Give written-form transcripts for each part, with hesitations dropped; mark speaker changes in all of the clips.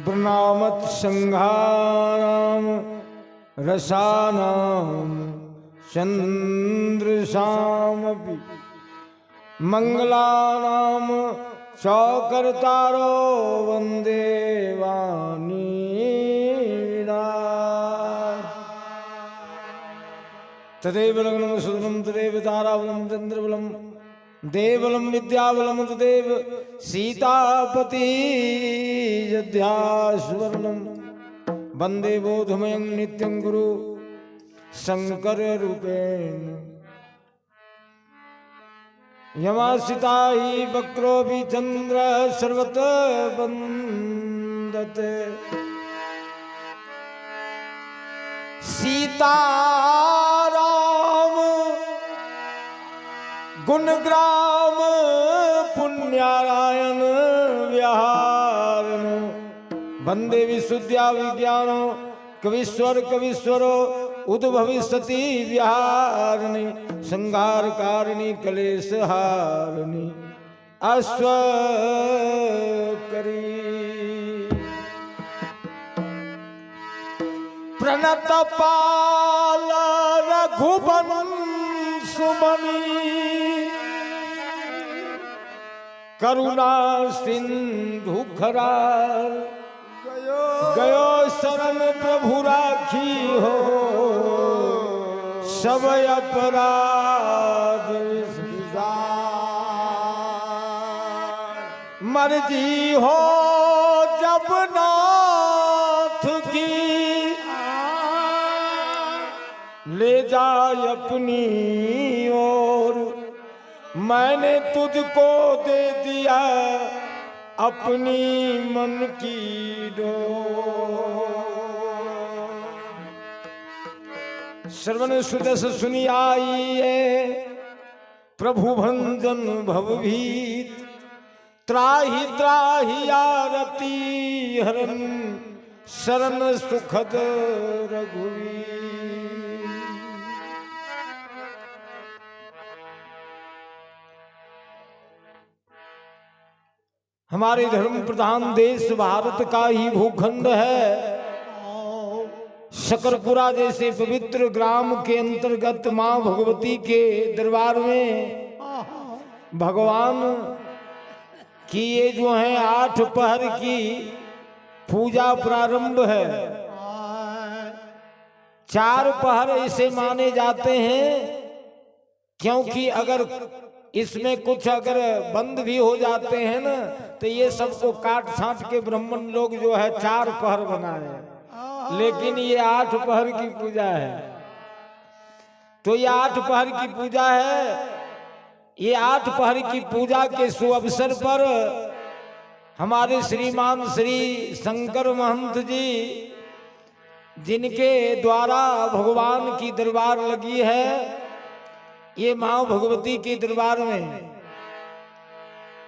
Speaker 1: वृणामत संघानाम रसानाम चंद्रसामपि मंगलानाम चौकर्तारो वंदे वाणी तदेव लग्नं सुदनं तदेव ताराबलं चंद्रबलं देवबलं विद्याबलं तदेव सीतापति यध्यास्वर्णं वंदे बोधमयं नित्यं गुरु शंकर रूपेण यमासिता हि वक्रोऽपि चंद्र सर्वत्र वन्दते सीताराम गुणग्राम पुण्यारायण व्याहारण वंदे विशुद्ध्या विज्ञानो कवीश्वरो उद्भविष्यति विहारिणी संहारकारिणी क्लेशहारिणी अश्वकरी प्रणत पाल रघुवंशमणि करुणा सिंधु खरा गयो शरण प्रभु राखी हो सब अपराध मर्जी हो जब नाथ की ले जाए अपनी ओर मैंने तुझको दे दिया अपनी मन की डोर श्रवण सुदस सुनी आइए प्रभु भंजन भवभीत त्राहि त्राहि आरती हरन शरण सुखद रघुवीर। हमारे धर्म प्रधान देश भारत का ही भूखंड है। शकरपुरा जैसे पवित्र ग्राम के अंतर्गत मां भगवती के दरबार में भगवान की ये जो है 8 पहर की पूजा प्रारंभ है। 4 पहर ऐसे माने जाते हैं क्योंकि अगर इसमें कुछ अगर बंद भी हो जाते हैं ना तो ये सबको काट छांट के ब्राह्मण लोग जो है 4 पहर बनाए, लेकिन ये 8 पहर की पूजा है। तो ये 8 पहर की पूजा है। ये 8 पहर की पूजा के सुअवसर पर हमारे श्रीमान श्री शंकर महंत जी जिनके द्वारा भगवान की दरबार लगी है, ये मां भगवती के दरबार में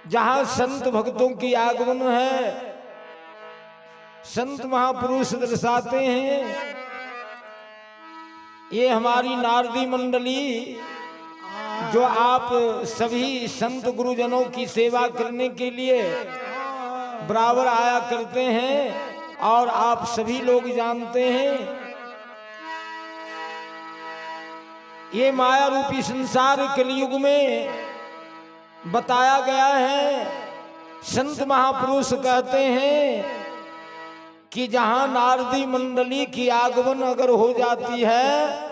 Speaker 1: जहां संत भक्तों की आगमन है, संत महापुरुष दर्शाते हैं। ये हमारी नारदी मंडली जो आप सभी संत गुरुजनों की सेवा करने के लिए बराबर आया करते हैं और आप सभी लोग जानते हैं ये माया रूपी संसार कलयुग में बताया गया है। संत महापुरुष कहते हैं कि जहां नारदी मंडली की आगमन अगर हो जाती है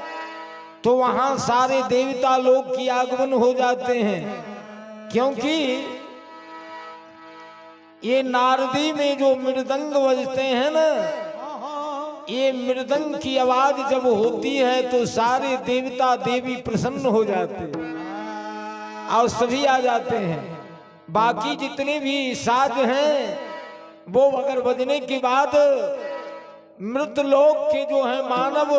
Speaker 1: तो वहां सारे देवता लोग की आगमन हो जाते हैं, क्योंकि ये नारदी में जो मृदंग बजते हैं ना, ये मृदंग की आवाज जब होती है तो सारे देवता देवी प्रसन्न हो जाते हैं और सभी आ जाते हैं। बाकी जितने भी साज हैं वो अगर बजने के बाद मृत लोक के जो है मानव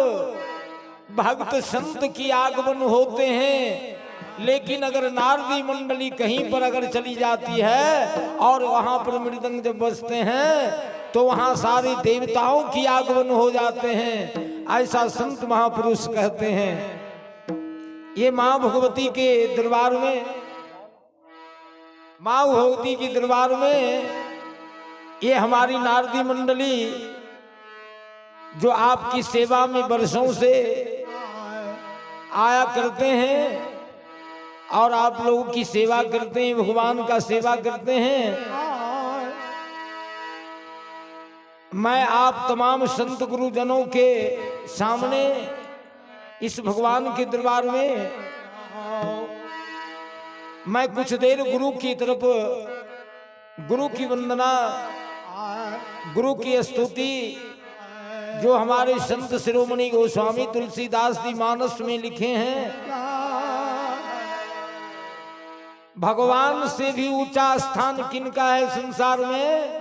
Speaker 1: भक्त संत की आगमन होते हैं, लेकिन अगर नारदी मंडली कहीं पर अगर चली जाती है और वहां पर मृदंग जब बजते हैं तो वहां सारे देवताओं की आगमन हो जाते हैं, ऐसा संत महापुरुष कहते हैं। ये माँ भगवती के दरबार में, माँ भगवती के दरबार में ये हमारी नारदी मंडली जो आपकी सेवा में वर्षों से आया करते हैं और आप लोगों की सेवा करते हैं, भगवान का सेवा करते हैं। मैं आप तमाम संत गुरुजनों के सामने इस भगवान के दरबार में मैं कुछ देर गुरु की तरफ, गुरु की वंदना, गुरु की स्तुति जो हमारे संत शिरोमणि गोस्वामी तुलसीदास जी मानस में लिखे हैं, भगवान से भी ऊंचा स्थान किनका है संसार में?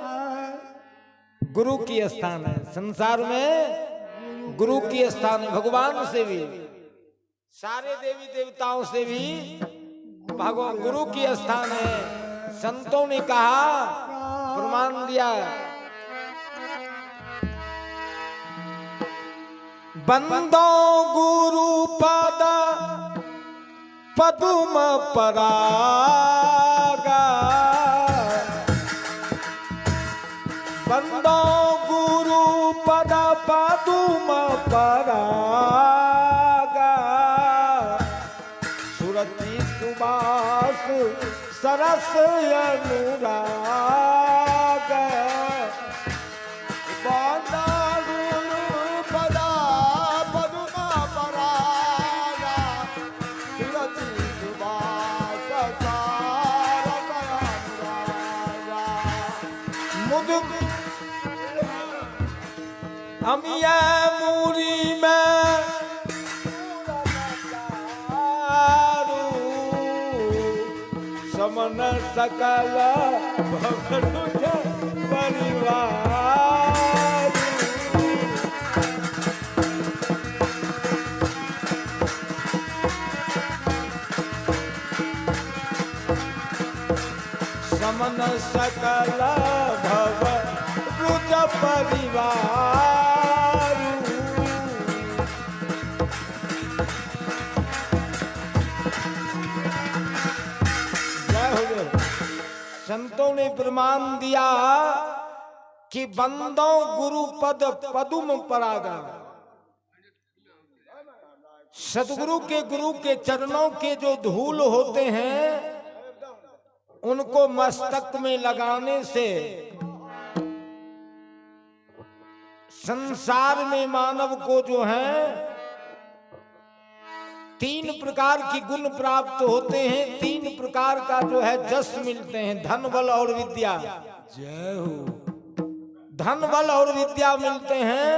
Speaker 1: गुरु की स्थान है। संसार में गुरु की स्थान है। भगवान से भी, सारे देवी देवताओं से भी भगवान गुरु की स्थान है। संतों ने कहा, प्रमाण दिया, बंदो गुरु पद पदुम परागा, बंदो गुरु पद पदुम परागा, सुरति सुबास सरस अनुराग, हम ये मूरी में समन सकल परिवार, समन सकल भव रुज परिवार। संतों ने प्रमाण दिया कि बंदों गुरु पद पदुम परागा, सतगुरु के चरणों के जो धूल होते हैं उनको मस्तक में लगाने से संसार में मानव को जो है 3 प्रकार की गुण प्राप्त होते हैं, 3 प्रकार का जो है जस मिलते हैं, धन बल और विद्या। जय हो। धन बल और विद्या मिलते हैं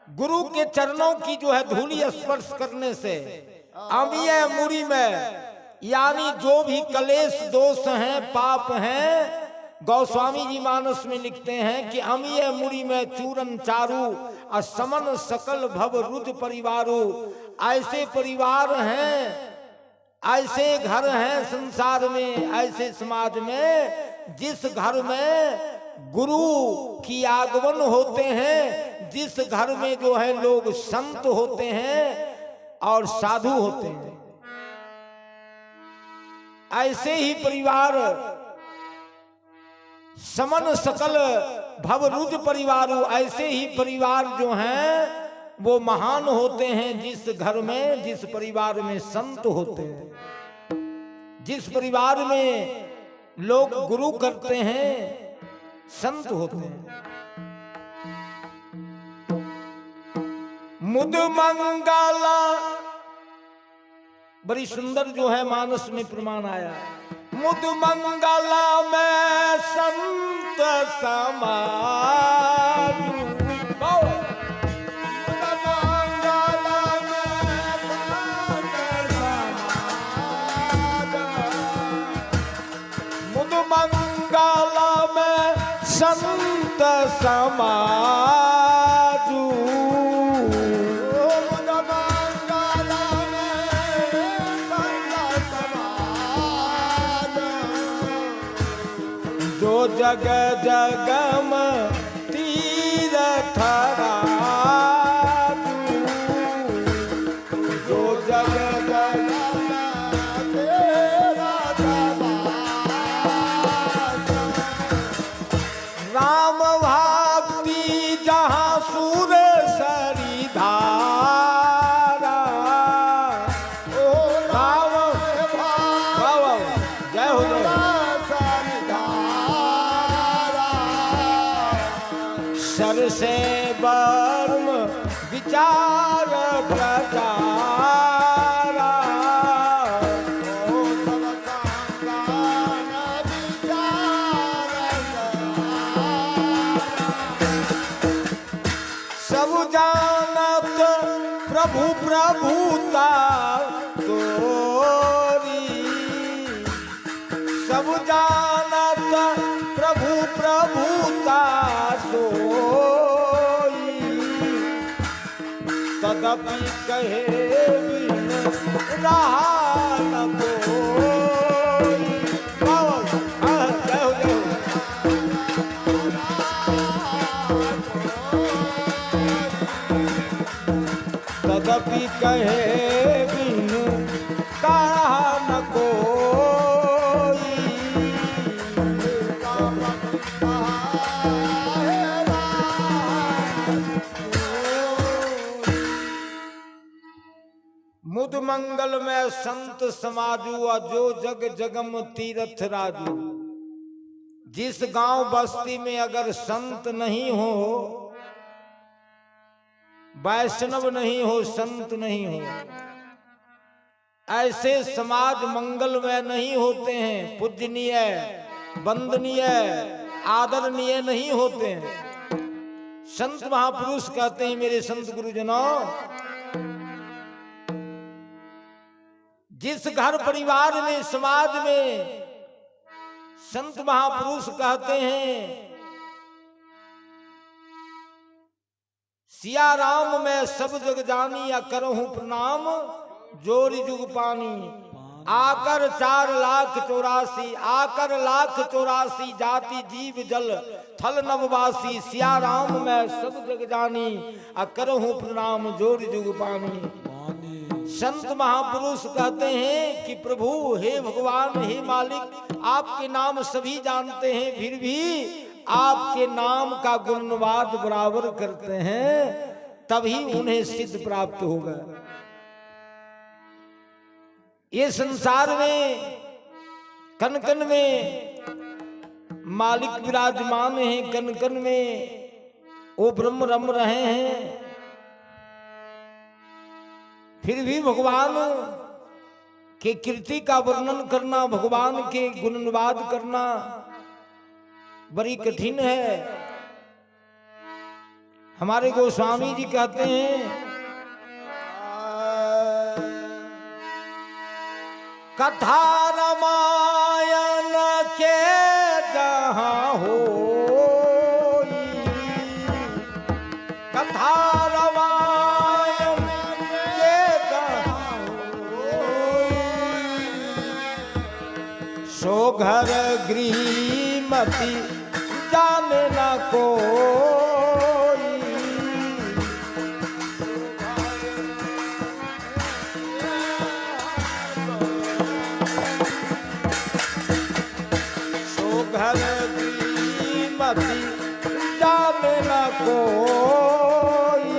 Speaker 1: गुरु के चरणों की जो है धूली स्पर्श करने से। अमीय मुरी में यानी जो भी कलेश दोष हैं, पाप हैं, गोस्वामी जी मानस में लिखते हैं कि अमीय मुरी में चूरन चारू असमन सकल भव रुज परिवारू। ऐसे परिवार हैं, ऐसे घर हैं संसार में, ऐसे समाज में जिस घर में गुरु की आगमन होते हैं, जिस घर में जो है लोग संत होते हैं और साधु होते हैं, ऐसे ही परिवार समन सकल भवरुज परिवार, ऐसे ही परिवार जो हैं वो महान होते हैं जिस घर में, जिस परिवार में संत होते हैं, जिस परिवार में लोग गुरु करते हैं, संत होते हैं। मुद मंगला बड़ी सुंदर जो है मानस में प्रमाण आया है। मुद मंगला में संत समाज, मुद मंगला में संत समाज, जग जगम तीरथ राजू, जो जग जगम तीरथ राम भक्ति जहाँ सूर सरी धारा, ओ राम जय हो सर से वर्म विचार प्रचारा, सब जानत प्रभु प्रभुता तोरी, सब जानत प्रभु प्रभुता सोई, तदपि कहे बिन रहा न कोई। तदपि कहे बिन कहा न कोई, मुद मंगल में संत समाजू, जो जग जगम तीरथ राजू। जिस गांव बस्ती में अगर संत नहीं हो, वैष्णव नहीं हो, संत नहीं हो, ऐसे समाज मंगलमय नहीं होते हैं, पूजनीय वंदनीय आदरणीय नहीं होते हैं। संत महापुरुष कहते हैं मेरे संत गुरुजनों, जिस घर परिवार में समाज में संत महापुरुष कहते हैं सिया राम मैं सब जग जानी, या करहूं प्रणाम जोरी जुग पानी। आकर 4,84,000 आकर 1,84,000 जाति जीव जल थल नववासी। सिया राम मैं सब जग जानी, करहूं प्रणाम जोरी जुग पानी। संत महापुरुष कहते हैं कि प्रभु हे भगवान हे मालिक, आपके नाम सभी जानते हैं, फिर भी आपके नाम का गुणवाद बराबर करते हैं, तभी उन्हें सिद्ध प्राप्त होगा। ये संसार में कन कन में मालिक विराजमान हैं, कन कन में वो ब्रह्म रम रहे हैं, फिर भी भगवान के कीर्ति का वर्णन करना, भगवान के गुणवाद करना बड़ी कठिन है। हमारे गोस्वामी जी कहते हैं कथा रामायण के जहाँ हो, कथा रामायण के जहाँ हो, सो घर गृहमति जाने न कोई। सो घर गृहमति जाने न कोई।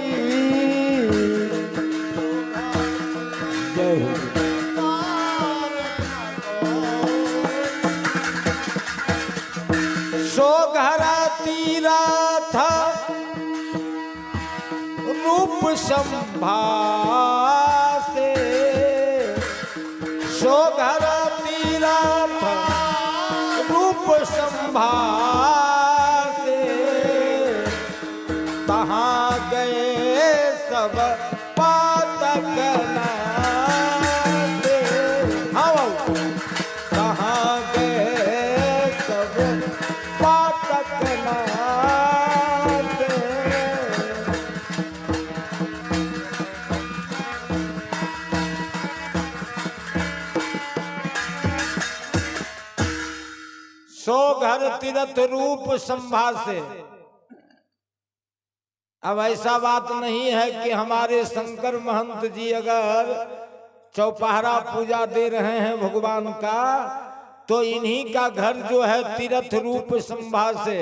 Speaker 1: संभासे, सो घर तीरथ रूप संभासे, तहाँ गए सब पातक नासे। हाँ, तहाँ गए सब पातक नासे। सो घर तीरथ रूप संभासे। अब ऐसा बात नहीं है कि हमारे शंकर महंत जी अगर चौपहरा पूजा दे रहे हैं भगवान का तो इन्हीं का घर जो है तीरथ रूप संभासे।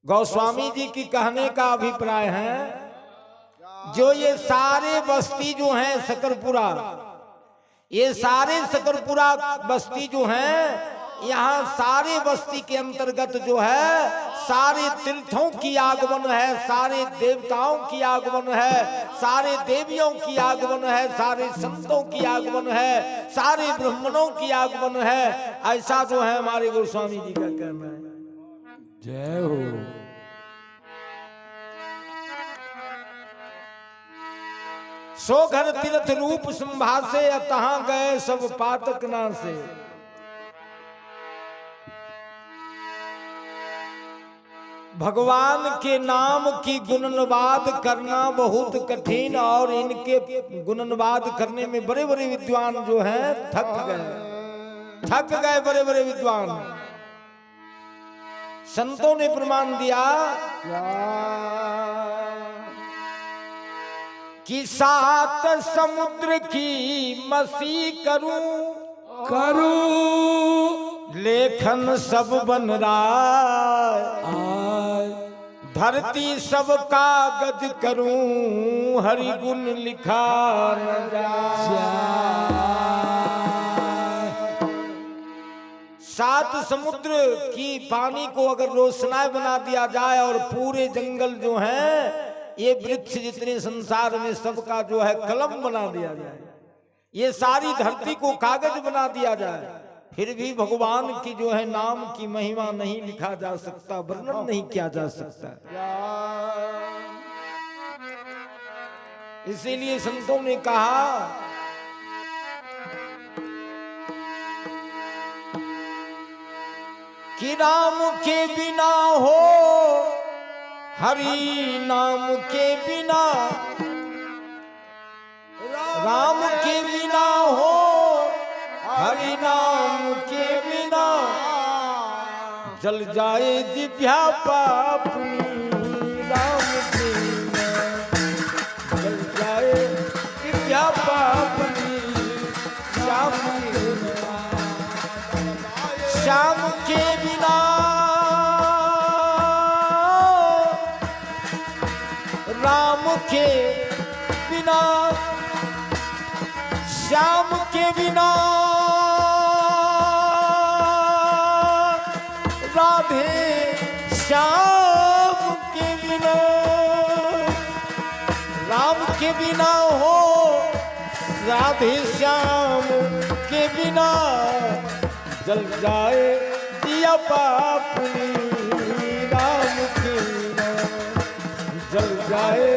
Speaker 1: गोस्वामी जी की कहने का अभिप्राय है जो ये सारे बस्ती जो हैं सकरपुरा, ये सारे सकरपुरा बस्ती जो हैं, यहाँ सारे बस्ती के अंतर्गत जो है सारे तीर्थों की आगमन है, सारे देवताओं की आगमन है, सारे देवियों की आगमन है, सारे संतों की आगमन है, सारे ब्राह्मणों की आगमन है। ऐसा जो है हमारे गोस्वामी जी का कहना है। जय हो। सो घर तीर्थ रूप संभासे, तहाँ गए सब पातक नासे। भगवान के नाम की गुणनवाद करना बहुत कठिन, और इनके गुणनवाद करने में बड़े बड़े विद्वान जो हैं थक गए बड़े बड़े विद्वान। संतों ने प्रमाण दिया कि 7 समुद्र की मसी करूं लेखन सब बन रहा, धरती सब कागज करूं हरि गुण लिखा न जाए। 7 समुद्र की पानी को अगर रोशनाई बना दिया जाए और पूरे जंगल जो हैं ये वृक्ष जितने संसार में सबका जो है कलम बना दिया जाए, ये सारी धरती को कागज बना दिया जाए, फिर भी भगवान की जो है नाम की महिमा नहीं लिखा जा सकता, वर्णन नहीं किया जा सकता। इसीलिए संतों ने कहा कि राम के बिना हो हरि नाम के बिना, राम के बिना हो हरि नाम के बिना, जल जाए जिभ्या पापनी राम के बिना, जल जाए जिभ्या पापनी श्याम के बिना, श्याम के बिना राम के बिना, श्याम के बिना राधे श्याम के बिना, राम के बिना हो राधे श्याम के बिना, जल जाए दिया पापनी राम के बिना, जल जाए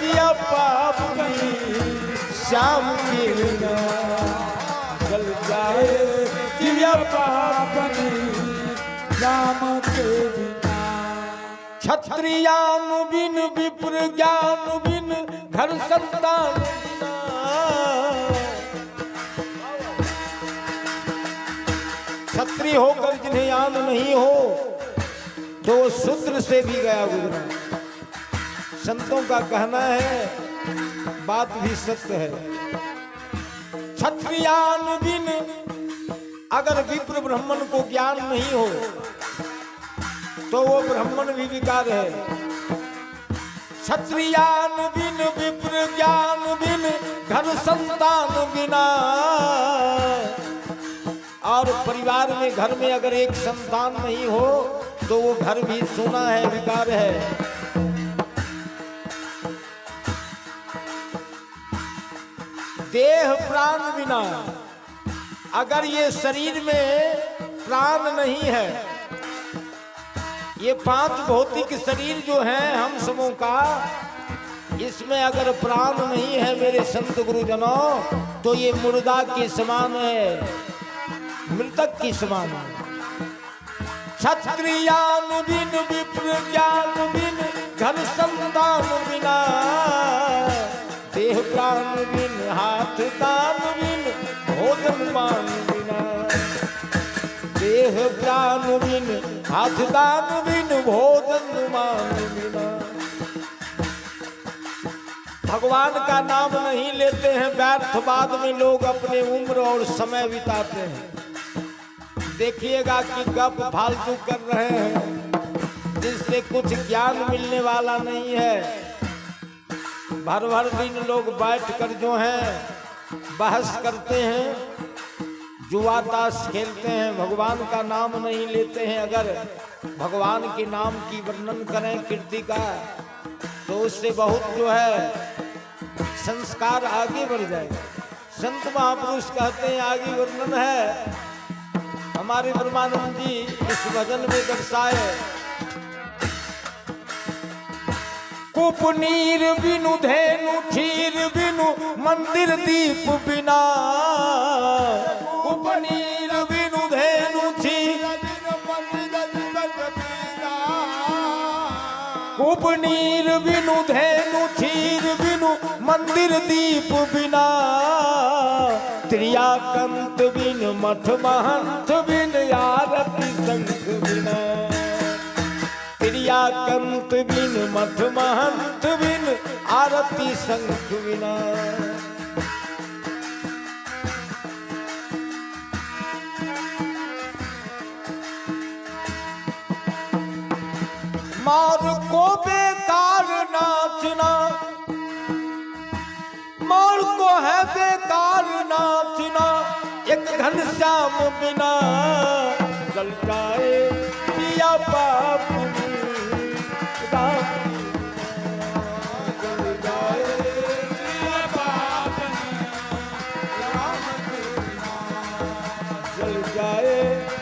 Speaker 1: दिया पापनी श्याम के बिना, जल जाए दिया पापनी राम के बिना। क्षत्रियान बिन विप्र ज्ञान बिन घर संतान बिना, क्षत्रिय होकर जिन्हें ज्ञान नहीं हो तो शूद्र से भी गया गुजरा। संतों का कहना है, बात भी सत्य है, क्षत्रियान बिन अगर विप्र ब्राह्मण को ज्ञान नहीं हो तो वो ब्राह्मण भी विकार है। क्षत्रियान बिन विप्र ज्ञान बिन घर संतान बिना, और परिवार में घर में अगर एक संतान नहीं हो तो वो घर भी सोना है, विकार है। देह प्राण बिना, अगर ये शरीर में प्राण नहीं है, ये 5 भौतिक शरीर जो है हम सबों का, इसमें अगर प्राण नहीं है मेरे संत गुरुजनों, तो ये मुर्दा के समान है, मृतक के समान है। क्षत्रियान बिन विप्र ज्ञान बिन घर संतान बिना, देह प्राण बिन हाथ दान बिन भोजन मान बिना, देह प्राण बिन हाथ दान बिन भोजन मान बिना। भगवान का नाम नहीं लेते हैं, व्यर्थवाद में लोग अपने उम्र और समय बिताते हैं। देखिएगा कि गप फालतू कर रहे हैं, जिससे कुछ ज्ञान मिलने वाला नहीं है। भर भर दिन लोग बैठकर जो है बहस करते हैं, जुआ ताश खेलते हैं, भगवान का नाम नहीं लेते हैं। अगर भगवान के नाम की वर्णन करें कीर्ति का, तो उससे बहुत जो है संस्कार आगे बढ़ जाएगा। संत महापुरुष कहते हैं, आगे वर्णन है हमारे ब्रह्मानंद जी इस भजन में दर्शाए। कुपनीर बिनु धेनु क्षीर बिनु मंदिर दीप बिना, कुपनीर बिनु धेनु क्षीर कुपनीर बिनु धेनु क्षीर बिनु मंदिर दीप बिना, त्रियाकंत बिन मठ महंत बिन आरती शंख बिना, त्रियाकंत बिन मठ महंत बिन आरती शंख बिना। मार को बेकार नाचना, मार को है बेकार नाचना, एक घनश्याम बिना, जल जाए पिया बाप राम, जल जाए पिया बाप राम, जल जाए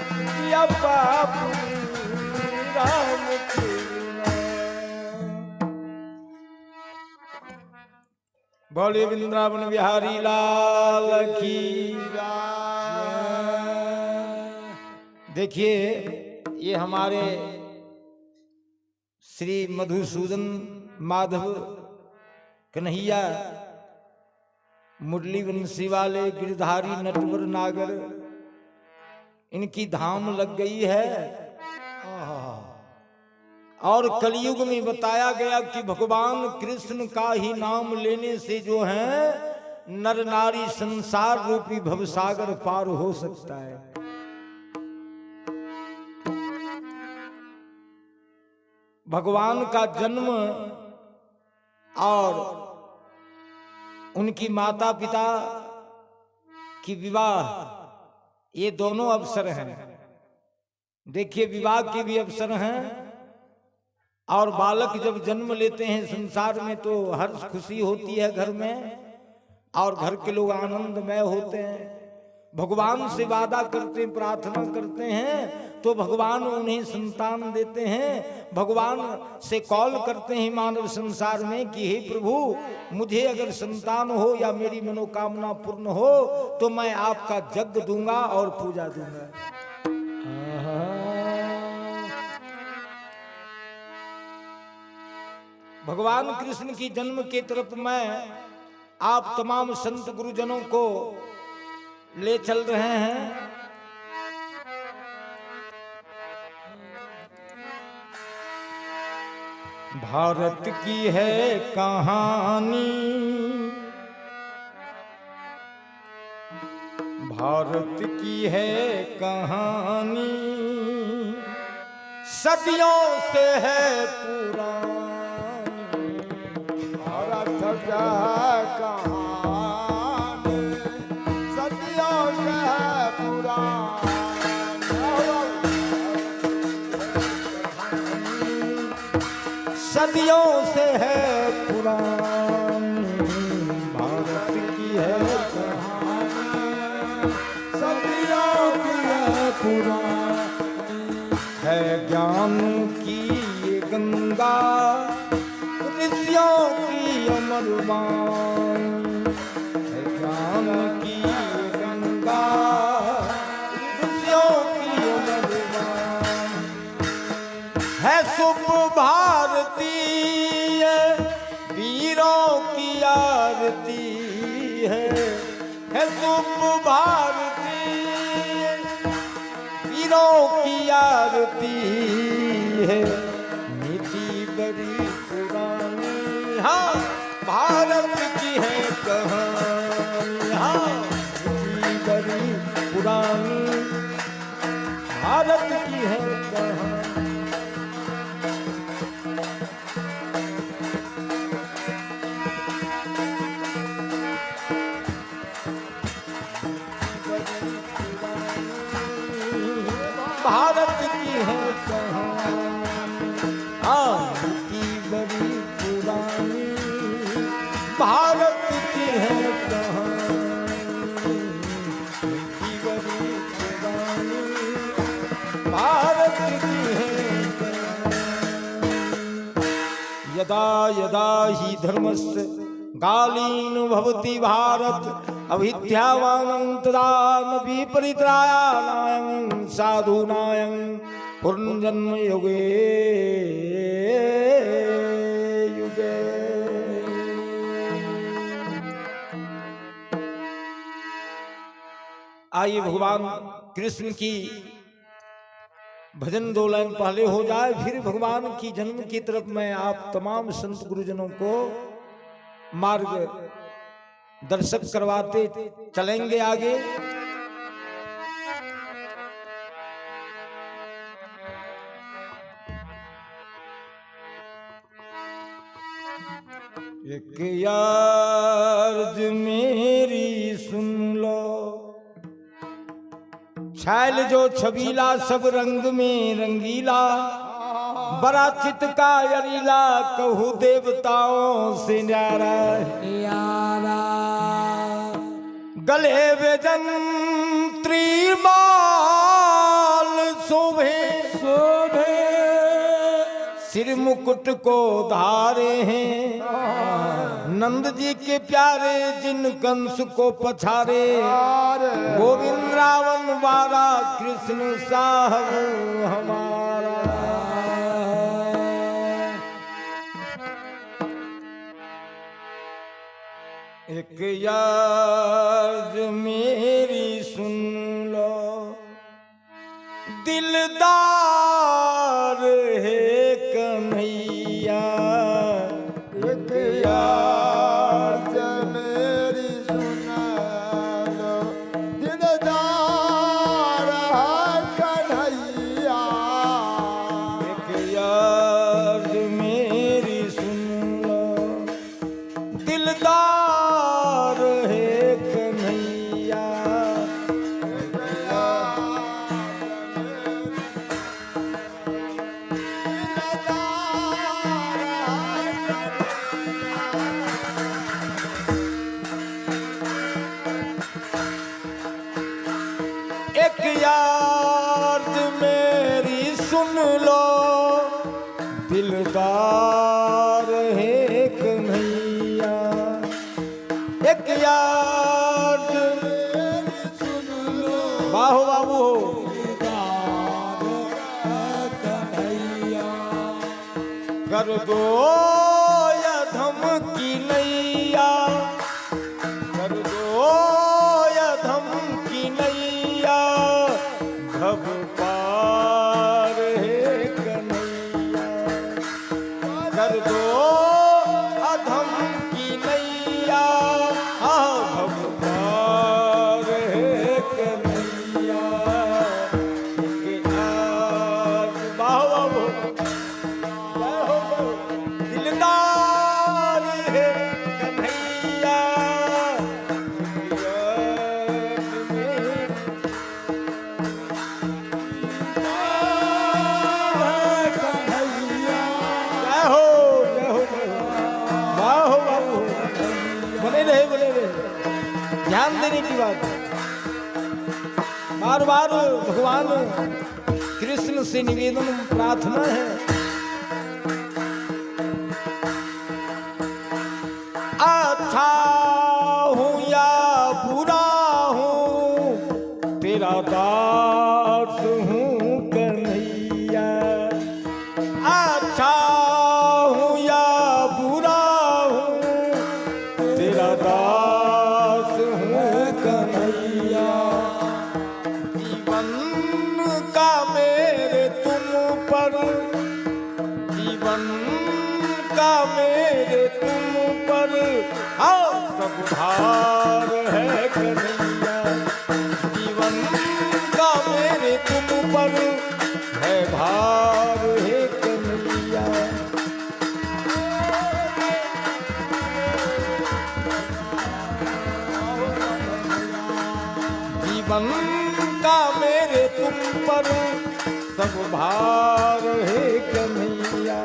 Speaker 1: पिया बाप राम। बोले वृंदावन बिहारी लाल की। देखिए ये हमारे श्री मधुसूदन माधव कन्हैया मुरली वंशी वाले गिरधारी नटवर नागर, इनकी धाम लग गई है। और कलयुग में बताया गया कि भगवान कृष्ण का ही नाम लेने से जो है नर नारी संसार रूपी भवसागर पार हो सकता है। भगवान का जन्म और उनकी माता पिता की विवाह, ये दोनों अवसर हैं। देखिए विवाह के भी अवसर हैं, और बालक जब जन्म लेते हैं संसार में तो हर्ष खुशी होती है घर में, और घर के लोग आनंदमय होते हैं। भगवान से वादा करते हैं, प्रार्थना करते हैं, तो भगवान उन्हें संतान देते हैं। भगवान से कॉल करते हैं मानव संसार में कि हे प्रभु, मुझे अगर संतान हो या मेरी मनोकामना पूर्ण हो तो मैं आपका यज्ञ दूंगा और पूजा दूंगा। भगवान कृष्ण की जन्म के तरफ मैं आप तमाम संत गुरुजनों को ले चल रहे हैं। भारत की है कहानी, भारत की है कहानी, सदियों से है पुरानी। भारत का कहानी सदियों से है पुरानी, सदियों से है पुरानी। भारत की है अमरवाणी है ज्ञान की गंगा ऋषियों की अमरवाणी है शुभ भारती वीरों की आरती है शुभ भारती वीरों की आरती है नीति बड़ी पुरानी हाँ भारत की है कहानी हाँ नीति बड़ी पुरानी भारत की है कहानी भारत की है कहानी नीति बड़ी पुरानी भारत की है कहानी नीति बड़ी पुरानी भारत की है कहानी यदा यदा ही धर्मस्य गालीन भवति भारत अभिध्यावानं तदा न विपरीतरायाणां साधूनां पुनर्जन्म युगे युगे। आइए भगवान कृष्ण की भजन 2 लाइन पहले हो जाए, फिर भगवान की जन्म की तरफ मैं आप तमाम संत गुरुजनों को मार्ग दर्शक करवाते चलेंगे आगे। एक यार मेरी सुन लो, छैल जो छबीला सब रंग में रंगीला, बड़ा चित का यरीला कहू देवताओं से न्यारा न्यारा। गले वेजन त्रिमाल शोभे शोभे, सिर मुकुट को धारे हैं नंद जी के प्यारे जिन कंस को पछारे। गोविंद रावण वारा कृष्ण साहब हमारा। एक याद मेरी सुन लो, दिलदार है कन्हैया। एक याद मेरी सुन लो, दिलदार है कन्हैया। एक याद मेरी सुन लो, दिलदार याद मेरी सुन लो, दिलदार है कन्हैया। एक याद मेरी सुन लो, बाहो बाबू दिलदार है कन्हैया। कर दो या धमकी नैया, कर दो या धमकी नैया, भव पार है कन्हैया। कर दो अधम की नैया, भव पार है कन्हैया। दिलदार है कन्हैया। ध्यान देने की बात, बार बार भगवान कृष्ण से निवेदन प्रार्थना है। भार है कन्हैया, जीवन का मेरे तुम पर है भार है कन्हैया। जीवन का मेरे तुम पर सब भार है कन्हैया।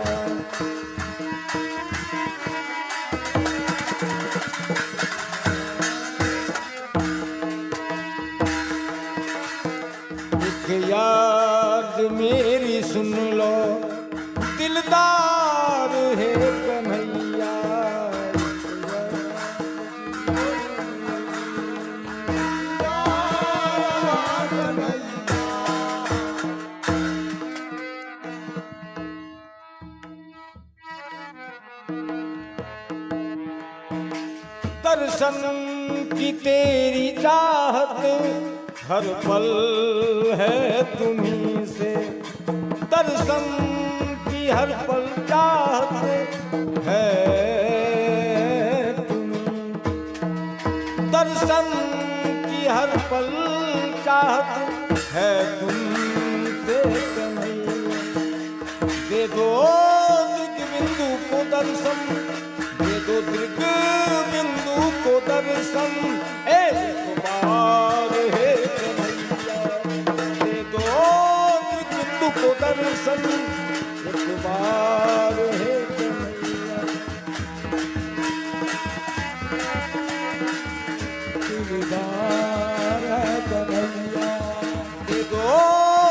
Speaker 1: याद मेरी सुन लो दिलदार है कन्हैया, दर्शन की तेरी चाहत हर पल है तुम्हीं से, दर्शन की हर पल चाहत है तुम्हीं, दर्शन की हर पल चाहत है तुमसे कन्हैया। दे दो दृग बिंदु को दर्शन, दे दो दृग बिंदु को दर्शन, एक बार है को दर्शन, एक बार है कन्हैया। दिलदार है कन्हैया, दे दो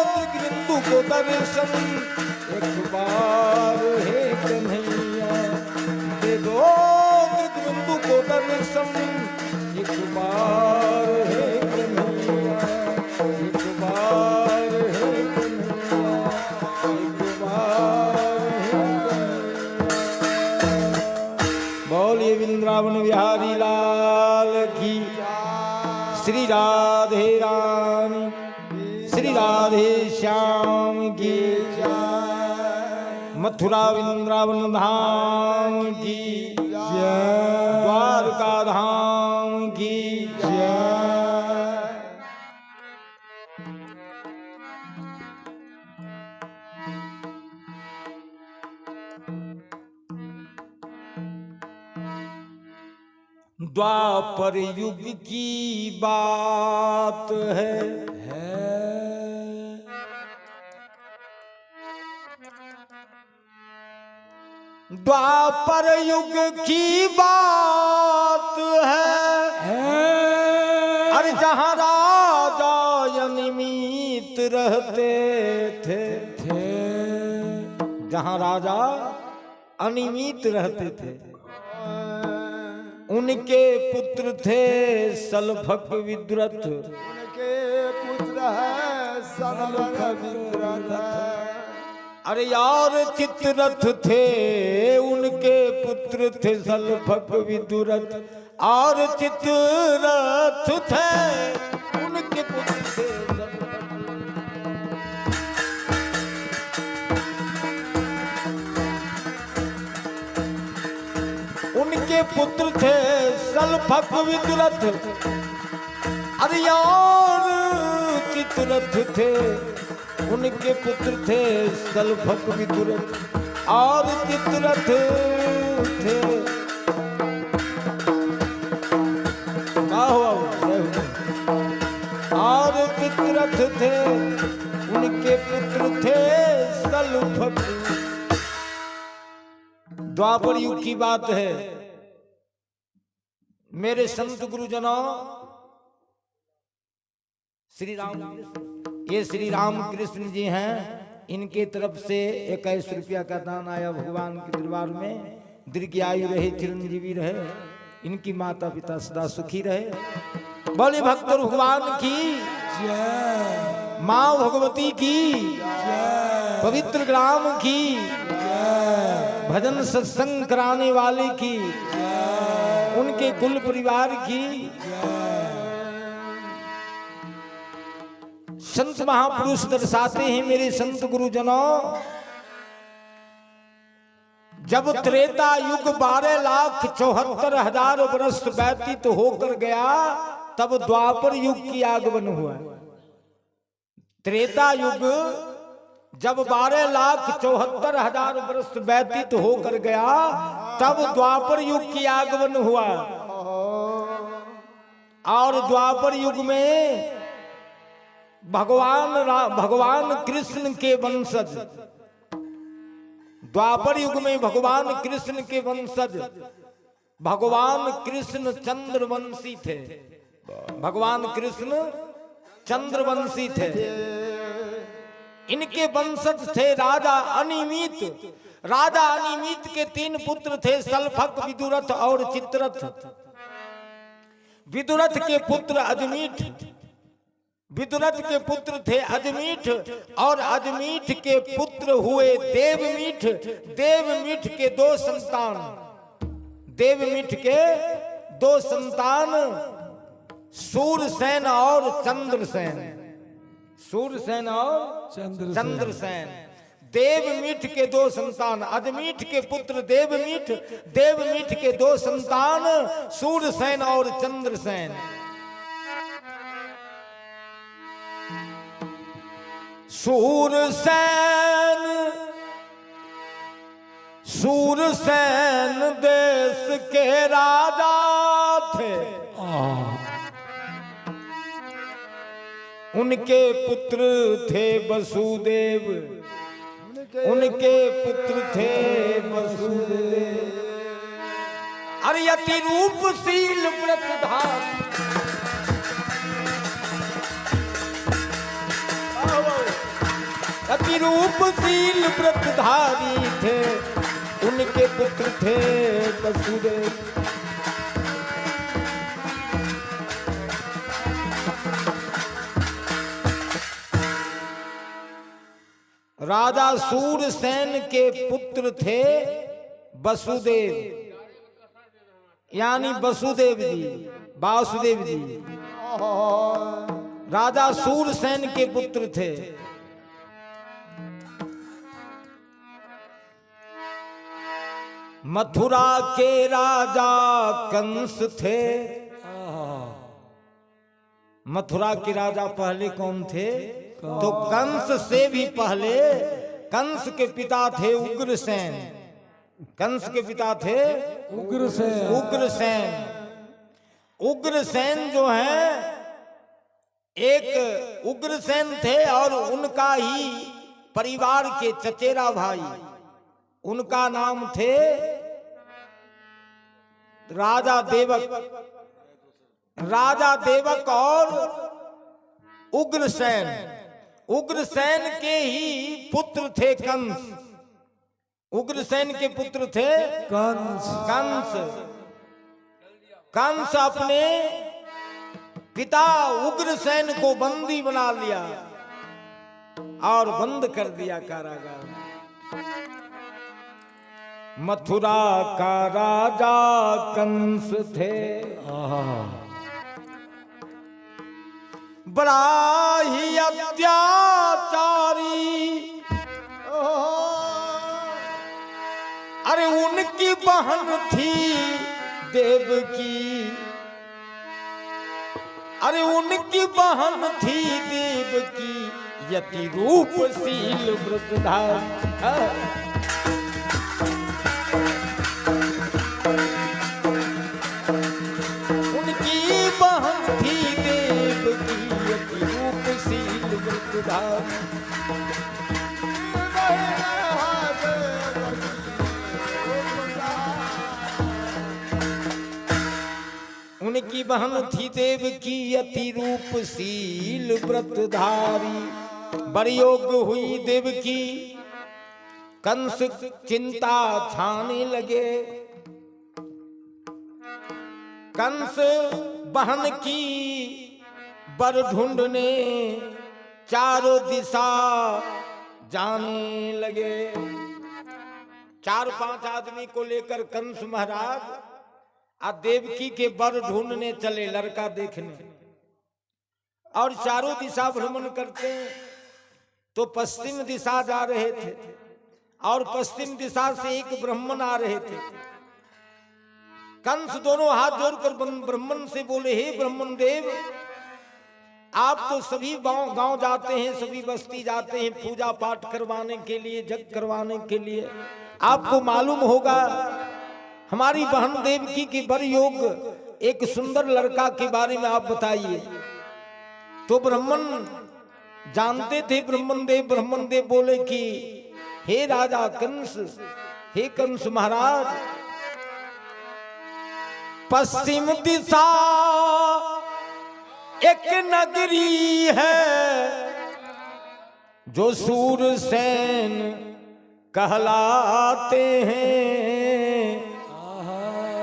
Speaker 1: दृग बिंदु को दर्शन, एक बार है कन्हैया। दे दो दृग बिंदु को दर्शन, एक बार है कन्हैया, एक बार है वृंदावन बिहारी लाल की। श्री राधे रानी, श्री राधे श्याम की, मथुरा वृंदावन धाम की, द्वारका धाम की। द्वापर युग की बात है, द्वापर युग की बात है। अरे जहाँ राजा अनियमित रहते थे, जहाँ राजा अनियमित रहते थे, उनके पुत्र थे सलभक विद्रथ, उनके पुत्र है सलभक विद्रथ। अरे यार चित्ररथ थे, उनके पुत्र थे सलभक विद्रथ, और चित्ररथ थे उनके पुत्र थे उनके पुत्र थे सलभक विद्रथ। अरे यार चित्ररथ थे, उनके पुत्र थे सलभक विद्रथ, और चित्ररथ थे और चित्ररथ थे, उनके पुत्र थे सलभक। द्वापर युग की बात है मेरे संत गुरुजनों। श्री राम, ये श्री राम कृष्ण जी हैं, इनके तरफ से 21 रुपया का दान आया भगवान के दरबार में। दीर्घायु रहे, चिरंजीवी रहे, इनकी माता पिता सदा सुखी रहे। बोले भक्त भगवान की जय, माँ भगवती की जय, पवित्र ग्राम की जय, भजन सत्संग कराने वाले की जय, उनके कुल परिवार की जय। संत महापुरुष दर्शाते हैं मेरे संत गुरुजनों, जब त्रेता युग 12,74,000 वर्ष व्यतीत होकर गया तब द्वापर युग की आगमन हुआ। त्रेता युग जब 12,74,000 वर्ष व्यतीत होकर गया तब द्वापर युग की आगमन हुआ। और द्वापर युग में भगवान कृष्ण के वंशज, द्वापर युग में भगवान कृष्ण के वंशज भगवान कृष्ण चंद्रवंशी थे। भगवान कृष्ण चंद्रवंशी थे। इनके वंशज थे राजा अनिमित। राजा अनिमित के 3 पुत्र थे, सल्फक, विदुरथ और चित्ररथ। विदुरथ के पुत्र अजमीठ, विदुरथ के पुत्र थे अजमीठ, और अजमीठ के पुत्र हुए देवमीठ। देवमीठ के 2 संतान, देवमीठ के 2 संतान सूरसेन और चंद्रसेन। सूरसेन और चंद्रसेन। देवमीठ के 2 संतान, अजमीठ के पुत्र देवमीठ, देवमीठ के 2 संतान सूरसेन और चंद्रसेन। सूरसेन, सूरसेन देश के राजा थे। उनके पुत्र थे वसुदेव, उनके पुत्र थे वसुदेव। अरे अति रूपशील व्रतधारी, अति रूपशील व्रतधारी थे। उनके पुत्र थे वसुदेव। राजा सूरसेन के पुत्र थे वसुदेव, यानी वसुदेव जी, वासुदेव जी। राजा सूरसेन के पुत्र थे। मथुरा के राजा कंस थे। मथुरा के राजा पहले कौन थे? तो कंस से भी पहले कंस के पिता थे उग्रसेन। कंस के पिता थे उग्रसेन। उग्रसेन, उग्रसेन जो है, एक उग्रसेन थे और उनका ही परिवार के चचेरा भाई, उनका नाम थे राजा देवक। राजा देवक और उग्रसेन, उग्रसेन के ही पुत्र थे कंस। उग्रसेन के पुत्र थे कंस। कंस, कंस अपने पिता उग्रसेन को बंदी बना लिया और बंद कर दिया कारागार। मथुरा का राजा कंस थे। बड़ा ही अत्याचारी। अरे उनकी बहन थी देवकी। अरे उनकी बहन थी देवकी, यति रूपशील व्रतधारी। उनकी बहन थी देवकी, यति रूपशील व्रतधारी। उनकी बहन थी देवकी, यति रूपशील व्रतधारी। बरयोग हुई देवकी, कंस चिंता छाने लगे। कंस बहन की बर ढूंढने चारों दिशा जाने लगे। 4-5 आदमी को लेकर कंस महाराज देवकी के बर ढूंढने चले, लड़का देखने। और चारों दिशा भ्रमण करते तो पश्चिम दिशा जा रहे थे और पश्चिम दिशा से एक ब्राह्मण आ रहे थे। कंस दोनों हाथ जोड़कर ब्राह्मण से बोले, हे ब्राह्मण देव, आप तो सभी गांव जाते हैं, सभी बस्ती जाते हैं पूजा पाठ करवाने के लिए, जग करवाने के लिए। आपको मालूम होगा हमारी बहन देवकी के वर योग एक सुंदर लड़का के बारे में आप बताइए। तो ब्राह्मण जानते थे। ब्राह्मण देव बोले कि हे राजा कंस, हे कंस महाराज, पश्चिम दिशा एक नगरी है जो सूरसेन कहलाते हैं।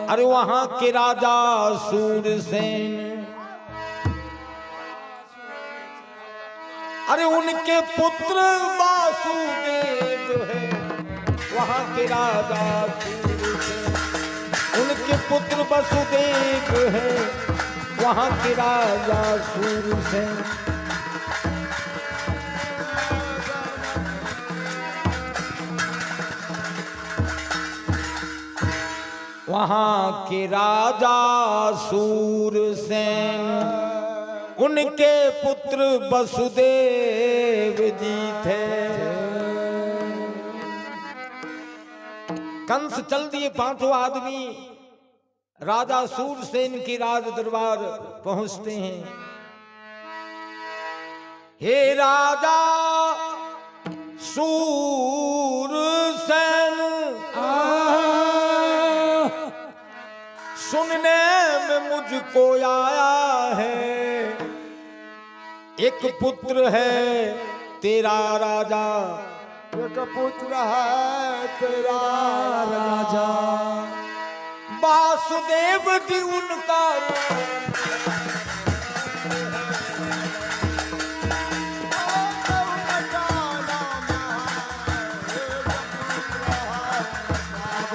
Speaker 1: अरे वहां के राजा सूरसेन, अरे उनके पुत्र वासुदेव है। वहां के राजा सूरसेन, उनके पुत्र वसुदेव है। वहां के राजा सूरसेन। वहां के राजा सूरसेन, उनके पुत्र वसुदेव जी थे। कंस चल दिए, पांचों आदमी राजा सूरसेन के राज दरबार पहुंचते हैं। हे राजा सूरसेन, सुनने में मुझको आया है, एक पुत्र है तेरा राजा,
Speaker 2: एक पुत्र है तेरा राजा,
Speaker 1: वासुदेव जी उनका।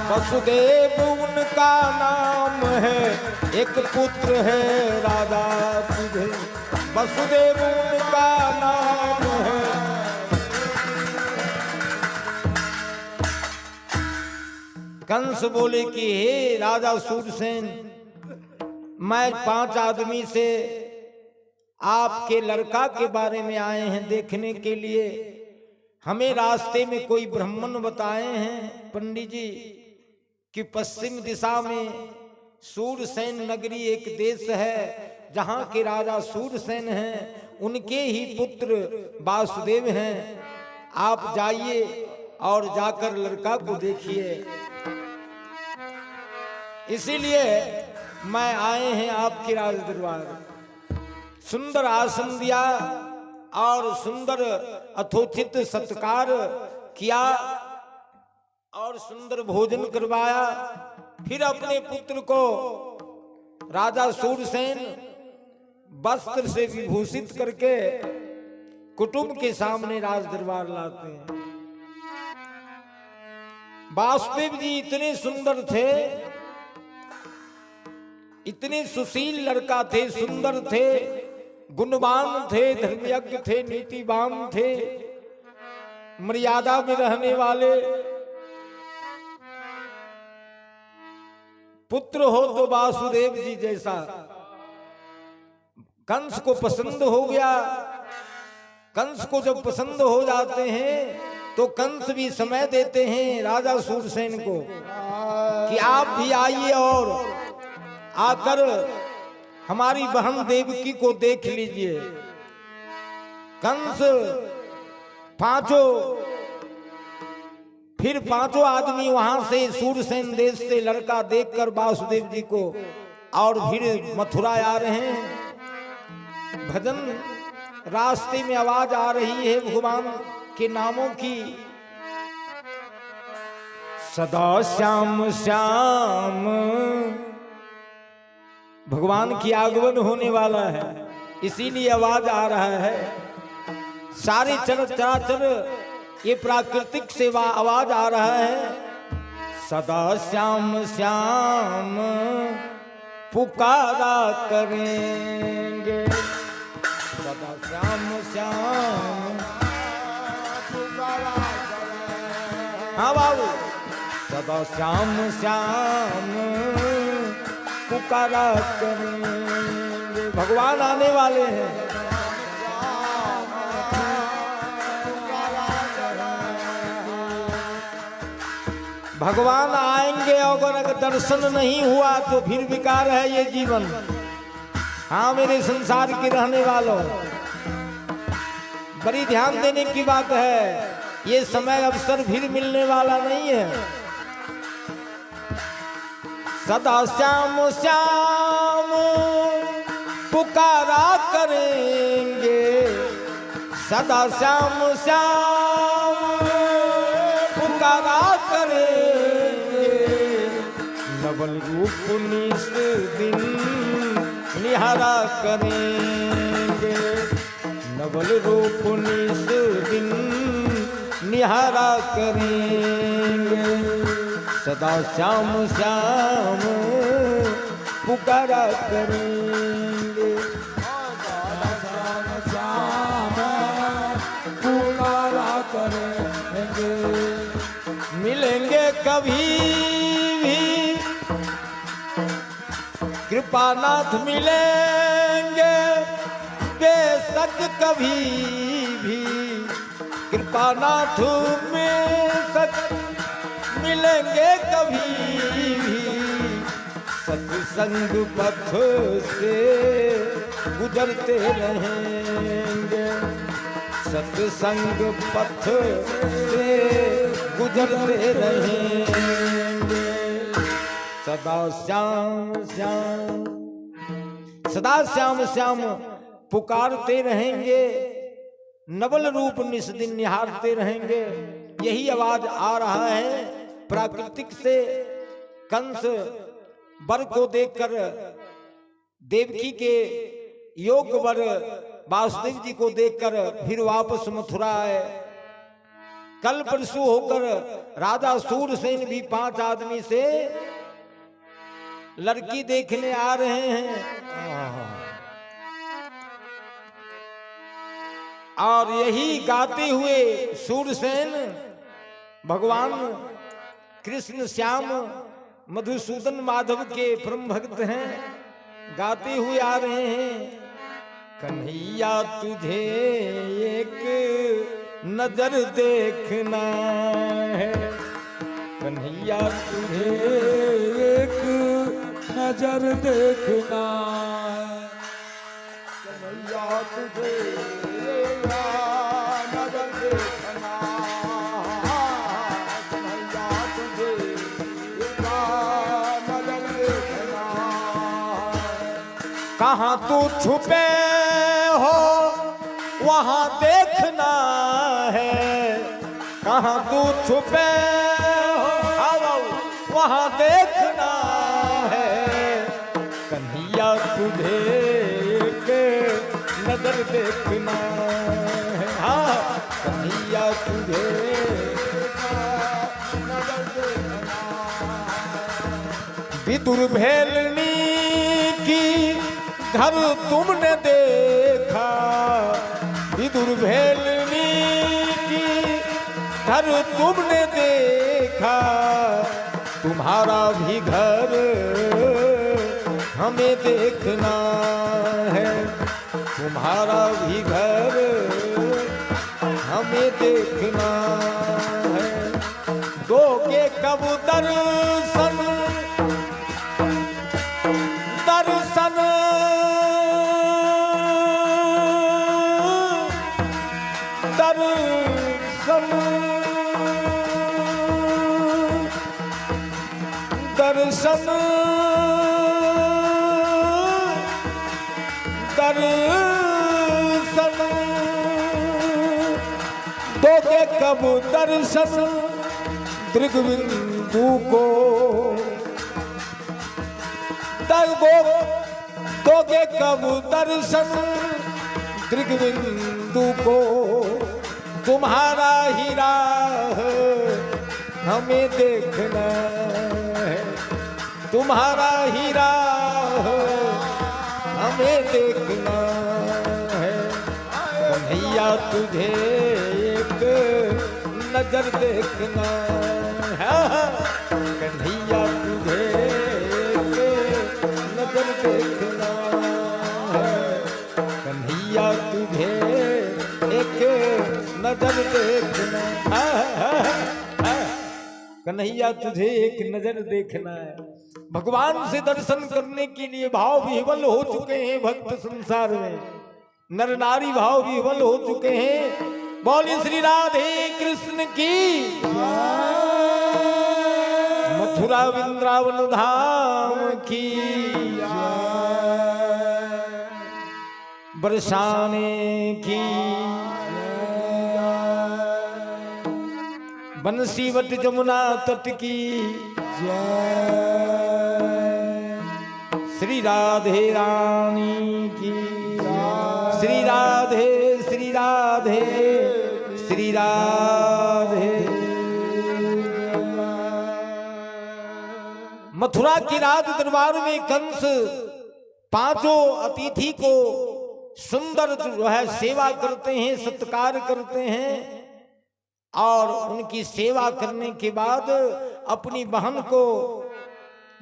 Speaker 1: वसुदेव उनका नाम है, एक पुत्र है राजा तुझे, वसुदेव उनका नाम है। कंस बोले कि हे राजा सूरसेन, मैं 5 आदमी से आपके लड़का के बारे में आए हैं देखने के लिए। हमें रास्ते में कोई ब्राह्मण बताए हैं पंडित जी कि पश्चिम दिशा में सूरसेन नगरी एक देश है, जहाँ के राजा सूरसेन हैं, उनके ही पुत्र वासुदेव हैं। आप जाइए और जाकर लड़का को देखिए। इसीलिए मैं आए हैं आपके राज दरबार। सुंदर आसन दिया और सुंदर अथोचित सत्कार किया और सुंदर भोजन करवाया। फिर अपने पुत्र को राजा सूरसेन वस्त्र से विभूषित करके कुटुंब के सामने राज दरबार लाते हैं। वासुदेव जी इतने सुंदर थे, इतने सुशील लड़का थे, सुंदर थे, गुणवान थे, धर्मयज्ञ थे, नीतिवान थे, मर्यादा में रहने वाले। पुत्र हो तो वासुदेव जी जैसा। कंस को पसंद हो गया। कंस को जब पसंद हो जाते हैं तो कंस भी समय देते हैं राजा सूरसेन को कि आप भी आइए और आकर हमारी बहन देवकी को देख लीजिए। कंस फिर पांचों आदमी वहां से सूरसेन देश से लड़का देखकर वासुदेव जी को और फिर मथुरा आ रहे हैं। भजन रास्ते में आवाज आ रही है भगवान के नामों की, सदा श्याम श्याम। भगवान की आगमन होने वाला है, इसीलिए आवाज आ रहा है। सारे चराचर ये प्राकृतिक सेवा आवाज आ रहा है, सदा श्याम श्याम पुकारा करेंगे, सदा श्याम श्याम पुकारा करेंगे। हाँ बाबू, सदा श्याम श्याम पुकारा करेंगे। भगवान आने वाले हैं। भगवान आएंगे और अगर दर्शन नहीं हुआ तो फिर बेकार है ये जीवन। हाँ मेरे संसार के रहने वालों, बड़ी ध्यान देने की बात है। ये समय अवसर फिर मिलने वाला नहीं है। सदा श्याम श्याम पुकारा करेंगे, सदा श्याम श्याम पुकारा करेंगे। नवल रूप निस दिन निहारा करेंगे, नवल रूप निस दिन निहारा करेंगे। सदा श्याम श्याम पुकारा करेंगे,
Speaker 2: श्याम श्याम पुकारा करेंगे।
Speaker 1: मिलेंगे कभी भी कृपानाथ मिलेंगे, बेशक कभी भी कृपानाथ में सक मिलेंगे कभी भी। सत्संग पथ से गुजरते रहेंगे, सत्संग पथ से गुजरते रहेंगे। सदा श्याम श्याम, सदा श्याम श्याम पुकारते रहेंगे, नवल रूप निस दिन निहारते रहेंगे। यही आवाज आ रहा है प्राकृतिक से। कंस वर को देखकर देवकी के योग वर वासुदेव जी को देखकर फिर वापस मथुरा आए। कल परसों होकर राजा सूरसेन भी 5 आदमी से लड़की देखने आ रहे हैं। और यही गाते हुए सूरसेन भगवान कृष्ण श्याम मधुसूदन माधव के परम भक्त हैं, गाते हुए आ रहे हैं। कन्हैया तुझे एक नजर देखना है, कन्हैया तुझे
Speaker 2: एक नजर देखना है, कन्हैया तुझे एक नजर देखना, कन्हैया तुझे एक नजर देखना।
Speaker 1: कहाँ तू छुपे हो वहाँ देखना है, कहाँ तू छुपे हो वहाँ देखना है। कन्हैया तुझे एक नजर देखना है, हाँ कन्हैया तुझे
Speaker 2: नजर देखना।
Speaker 1: विदुर भेलनी की घर तुमने देखा, विदुर भेलनी की घर तुमने देखा। तुम्हारा भी घर हमें देखना है, तुम्हारा भी घर हमें देखना है। दोगे कब दर्शन, दर्शन दर्शन दर्शन दर्शन दोगे कब दर्शन दृग्बिंदु को, दोगे कब दर्शन दृग्बिंदु को। तुम्हारा ही राह हमें देखना है, तुम्हारा ही राह हमें देखना है। कन्हैया तुझे एक नजर देखना है, कन्हैया तुझे एक नजर देखना है, कन्हैया तुझे एक नजर देखना है, कन्हैया तुझे एक नजर देखना है। भगवान से दर्शन करने के लिए भाव विह्वल हो चुके हैं भक्त संसार में, नर नारी भाव विह्वल हो चुके हैं। बोली श्री राधे कृष्ण की, मथुरा वृंदावन धाम की, बरसाने की, बंसीवट जमुना तट की, श्री राधे रानी की, श्री राधे श्री राधे श्री राधे। मथुरा की राज दरबार में कंस पांचों अतिथि को सुंदर जो है सेवा करते हैं, सत्कार करते हैं, और उनकी सेवा करने के बाद अपनी बहन को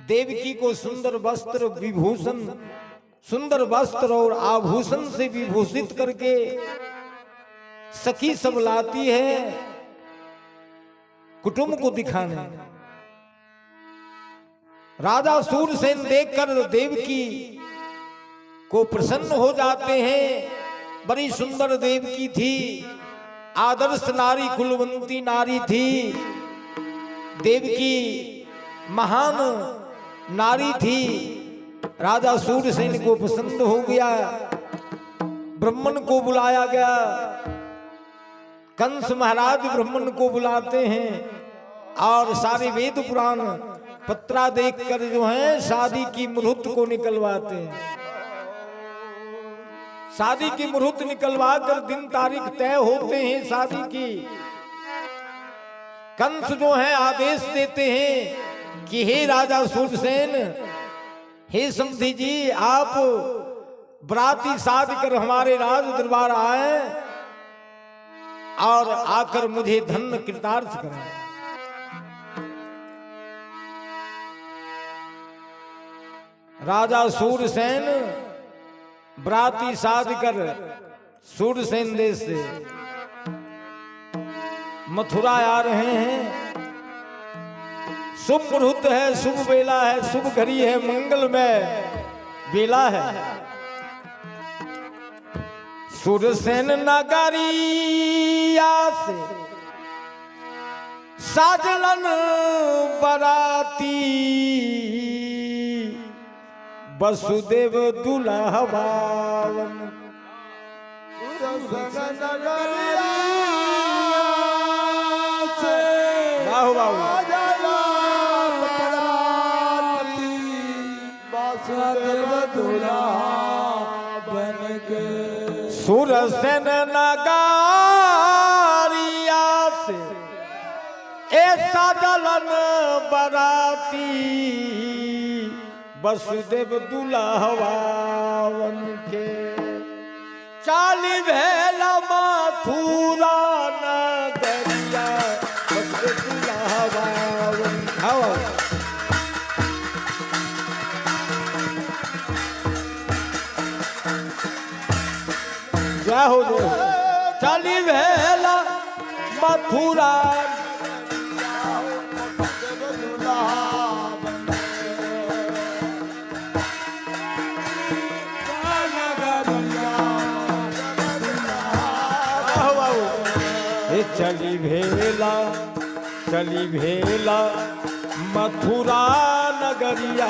Speaker 1: देवकी को सुंदर वस्त्र विभूषण, सुंदर वस्त्र और आभूषण से विभूषित करके सखी सब लाती है कुटुंब को दिखाने। राजा सूरसेन देखकर देवकी को प्रसन्न हो जाते हैं। बड़ी सुंदर देवकी थी, आदर्श नारी, कुलवंती नारी थी देवकी, महान नारी थी। राजा सूरसेन को पसंद हो गया, ब्राह्मण को बुलाया गया। कंस महाराज ब्राह्मण को बुलाते हैं और सारे वेद पुराण पत्रा देखकर जो है शादी की मुहूर्त को निकलवाते हैं। शादी की मुहूर्त निकलवा कर दिन तारीख तय होते हैं शादी की। कंस जो है आदेश देते हैं कि हे राजा सूरसेन, हे समधी जी, आप बराती साध कर हमारे राज दरबार आए और आकर मुझे धन्य कृतार्थ करें। राजा सूरसेन बराती साध कर सूरसेन देश से मथुरा आ रहे हैं। शुभ मुहूर्त है, शुभ बेला है, शुभ घड़ी है, मंगलमय बेला है। सूरसेन नगरिया से साजलन बराती, वसुदेव दुल्हा बावन। बाहु बाहु सूरसेन नगरिया से ऐसा जलन बराती, वसुदेव दुल्हवावन के। चाली भेला मथुरा नगरिया, वसुदेव दुल्हवावन। क्या हो जो चाली भेला मथुरा चली भेला, चली भेला मथुरा नगरिया,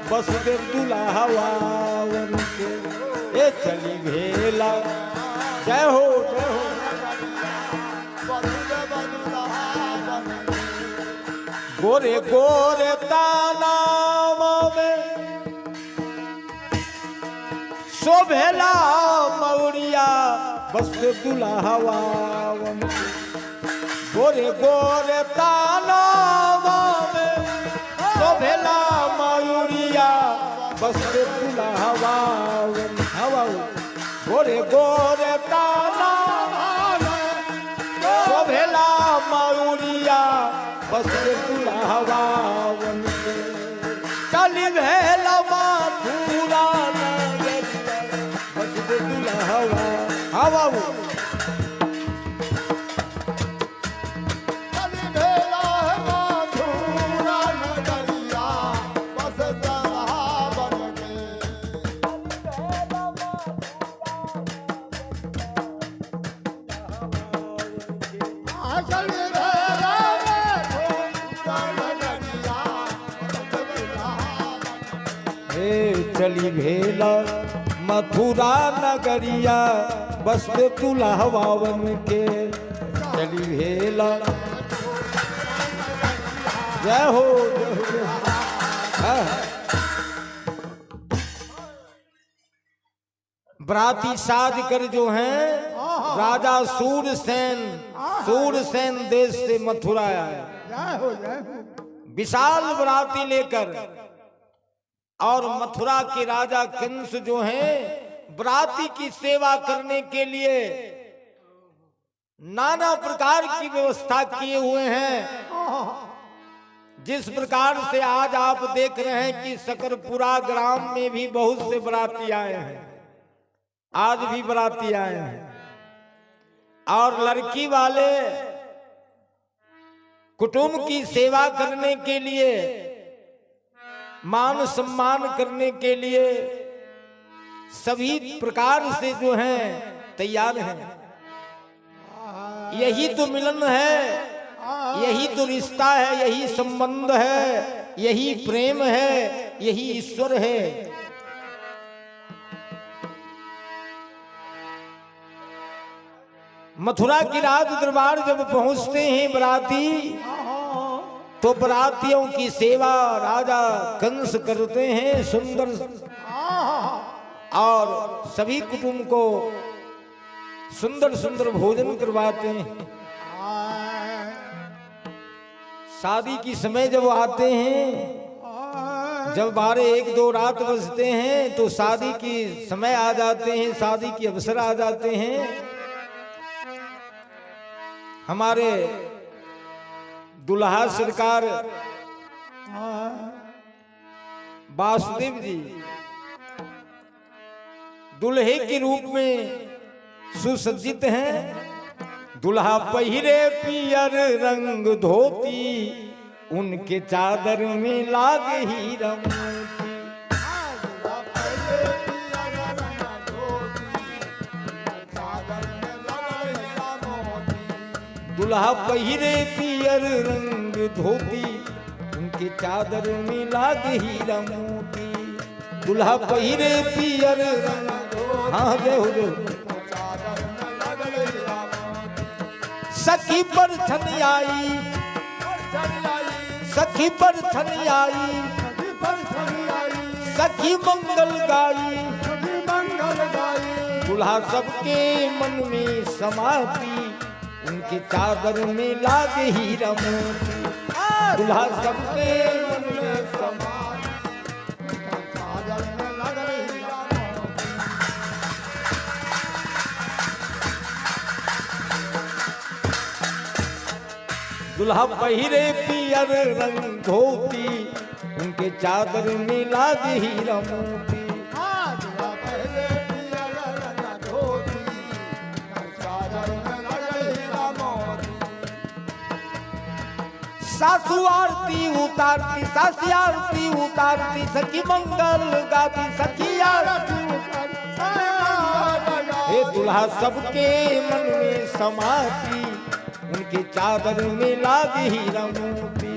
Speaker 1: वसुदेव दुल्हवावन के। ए चली भेला, जय हो जय हो। गोरे गोरे तानाव में शोभेला मौरिया, वसुदेव दुल्हवावन के। गोरे गोरे तानाव में शोभेला मयूरिया, वसुदेव दुल्हवावन। गोरे गोरे तानाव में शोभेला हाँ बाबू।
Speaker 2: चली भेला है मथुरा नगरिया, बस जहावन में। चली भेला मथुरा नगरिया, बस जहावन में।
Speaker 1: हे चली भेला मथुरा नगरिया, बस पे दुल्हवावन के। चली भेला, जय हो जय हो, जय हो। हाँ। बराती साज कर जो हैं राजा सूरसेन देश से मथुरा आया।
Speaker 2: जय हो जय हो।
Speaker 1: विशाल बराती लेकर, और मथुरा के राजा कंस जो हैं बराती की सेवा करने के लिए नाना प्रकार की व्यवस्था किए हुए हैं। जिस प्रकार से आज आप देख रहे हैं कि सकरपुरा ग्राम में भी बहुत से बराती आए हैं, आज भी बराती आए हैं। और लड़की वाले कुटुंब की सेवा करने के लिए, मान सम्मान करने के लिए सभी प्रकार से जो हैं तैयार हैं। यही तो मिलन है, यही तो रिश्ता है, यही संबंध है, यही प्रेम है, यही ईश्वर है। मथुरा की राज दरबार जब पहुंचते हैं बराती, तो बरातियों की सेवा राजा कंस करते हैं सुंदर, और सभी कुटुंब को सुंदर सुंदर भोजन करवाते हैं। शादी की समय जब आते हैं, जब 12-1-2 रात बजते हैं, तो शादी की समय आ जाते हैं, शादी के अवसर आ जाते हैं। हमारे दुल्हा सरकार वासुदेव जी दुल्हे के रूप में सुसज्जित हैं। दुल्हा पहिरे पियर रंग धोती, उनके चादर में लाग हीरा मोती। दुल्हा पहिरे पियर रंग धोती, उनके चादर में लाग हीरा मोती। दुल्हा पहिरे पियर रंग, हाँ जय हो जय हो। सखी पर छन आई, सखी पर छन आई, सखी मंगल गाई। दुल्हा सबके मन में समाती, उनके चादर में लाग हीरा मोती। दुल्हा सबके मन में समाती, चादर में लाग हीरा मोती। दुल्हा पहिरे पियर रंग धोती, उनके चादर में लाग हीरा मोती। सासु आरती उतारती, सासी आरती उतारती, सखी मंगल गाती, सखी आरती उतारती। हे दुल्हा सबके मन में समाती, उनके चादर में लाग हीरा मोती।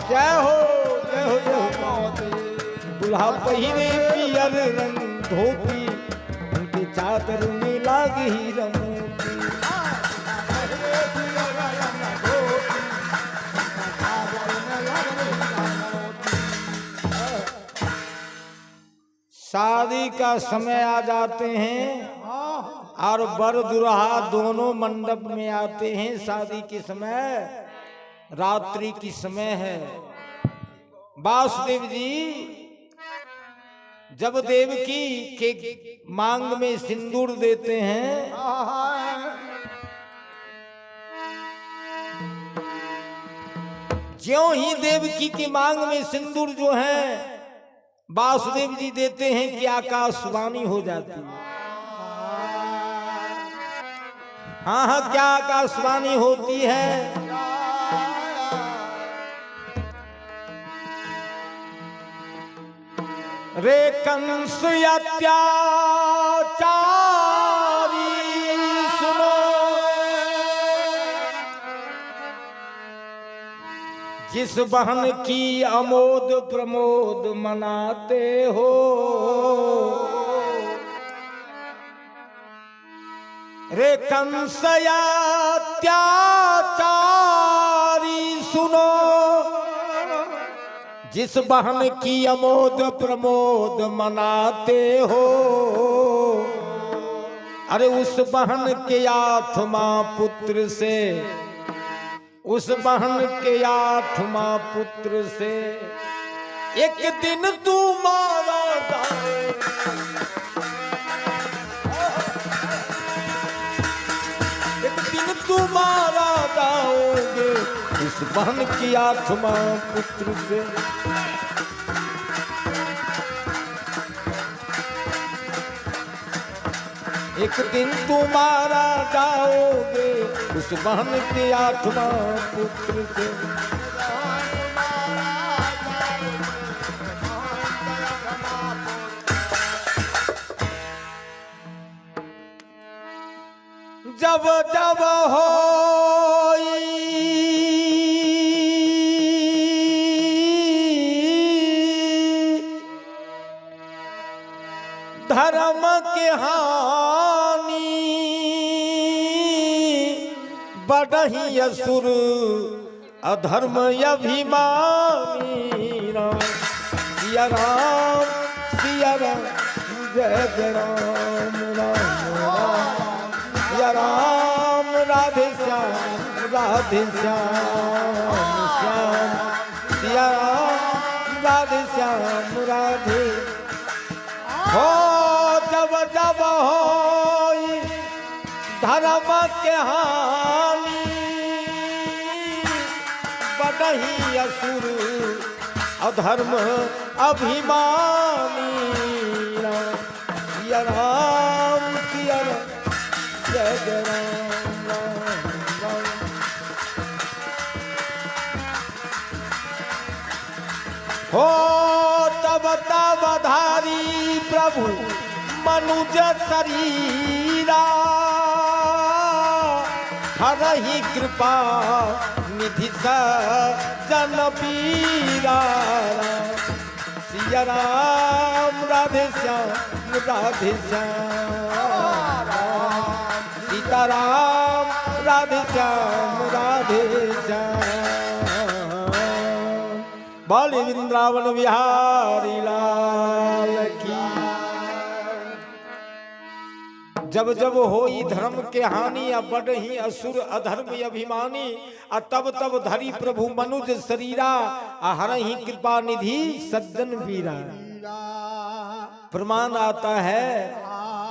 Speaker 1: जय हो जय हो जय हो। दुल्हा पहिरे पियर रंग धोती, उनके चादर में लाग हीरा मोती। शादी का समय आ जाते हैं और वर दुल्हा दोनों मंडप में आते हैं। शादी के समय रात्रि की समय है। वासुदेव जी जब देवकी के मांग में सिंदूर देते हैं, ज्यों ही देवकी की मांग में सिंदूर जो है वासुदेव जी देते हैं कि आकाशवाणी हो जाती है। हाँ हाँ, क्या आकाशवाणी होती है? रे कंस अत्याचारी सुनो, जिस बहन की अमोद प्रमोद मनाते हो, रे कंस अत्याचारी सुनो, जिस बहन की अमोद प्रमोद मनाते हो, अरे उस बहन के आठवां पुत्र से, उस बहन के आठवां पुत्र से एक दिन तू मारा जाए, एक दिन तू मारा जाओगे इस बहन की आठवां पुत्र से। एक दिन तू मारा जाओगे उस बहन के आठवां पुत्र से। जब जब होई धर्म के हानि, बढ़ही असुर अधर्म अभिमानी। राम सिया राम सिया राम, जय जय राम राम राम, सिया राम राधे श्याम राधे श्याम श्याम, सिया राम राधे श्याम राधे। हो जब जब होई धर्म के हानि, बढ़ही असुर अधर्म अभिमानी। सिया राम सिया राम, जय जय राम राम राम। हो तब तब धारी प्रभु मनुज शरीरा, हरहि कृपा निधि सज्जन पीरा। सिया राम राधे श्याम राधे श्याम, सीता राम राधे श्याम राधे श्याम। बोल वृंदावन बिहारी लाल की। जब जब होई धर्म के हानि, बढ़ही असुर अधर्म अभिमानी। तब तब धरी प्रभु मनुज शरीरा, हरहि कृपा निधि सज्जन वीरा। प्रमाण आता है